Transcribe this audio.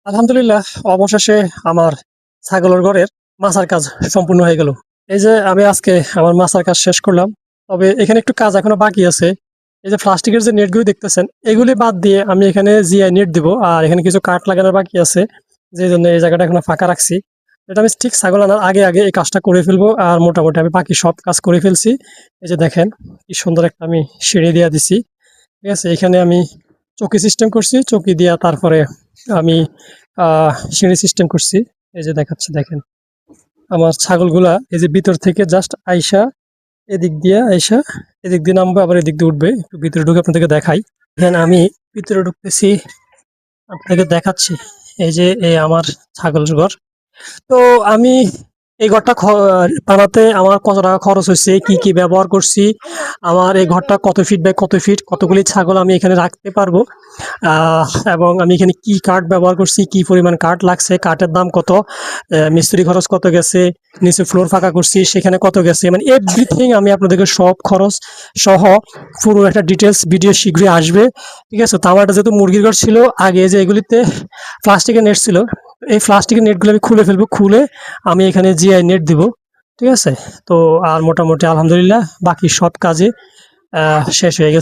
আলহামদুলিল্লাহ, অবশেষে আমার ছাগলের ঘরের মাচার কাজ সম্পূর্ণ হয়ে গেল। এই যে আমি আজকে আমার মাচার কাজ শেষ করলাম। তবে এখানে একটু কাজ এখনো বাকি আছে। এই যে প্লাস্টিকের যে নেটগুলি দেখতেছেন, এগুলি বাদ দিয়ে আমি এখানে জিআই নেট দিব। আর এখানে কিছু কাঠ লাগানোর বাকি আছে, যে জন্য এই জায়গাটা এখনো ফাঁকা রাখছি। এটা আমি ঠিক ছাগল আনার আগে আগে এই কাজটা করে ফেলবো। আর মোটামুটি আমি বাকি সব কাজ করে ফেলছি। এই যে দেখেন, কি সুন্দর একটা আমি সিঁড়ি দিয়ে দিছি। ঠিক আছে, এখানে আমি চৌকি সিস্টেম করছি, চৌকি দিয়া তারপরে আমি সিঁড়ি সিস্টেম করছি। এই যে দেখাচ্ছি, দেখেন আমার ছাগলগুলা এই যে ভিতর থেকে জাস্ট আইসা এদিক দিয়ে আইসা এদিক দিয়ে নামবে, আবার এদিক দিয়ে উঠবে। একটু ভিতরে ঢুকে আপনাদেরকে দেখাই। এখানে আমি ভিতরে ঢুকতেছি, আপনাকে দেখাচ্ছি। এই যে এই আমার ছাগলের ঘর। তো আমি এই ঘরটা বানাতে আমার কত টাকা খরচ হয়েছে, কি কি ব্যবহার করছি, আমার এই ঘরটা কত ফিট বাই কত ফিট, কতগুলি ছাগল আমি এখানে রাখতে পারবো, আহ, এবং আমি এখানে কি কাঠ ব্যবহার করছি, কি পরিমাণ কাঠ লাগছে, কাঠের দাম কত, মিস্ত্রি খরচ কত গেছে, নিচে ফ্লোর ফাঁকা করছি সেখানে কত গেছে, মানে এভরিথিং আমি আপনাদেরকে সব খরচ সহ পুরো একটা ডিটেলস ভিডিও শীঘ্রই আসবে। ঠিক আছে, তো আমার একটা যেহেতু মুরগির ঘর ছিল আগে, যে এগুলিতে প্লাস্টিকের নেট ছিল, এই প্লাস্টিকের নেটগুলো আমি খুলে ফেলবো, খুলে আমি এখানে জিআই নেট দিব। ঠিক আছে, তো আর মোটামুটি আলহামদুলিল্লাহ বাকি সব কাজে শেষ হয়ে গেছে।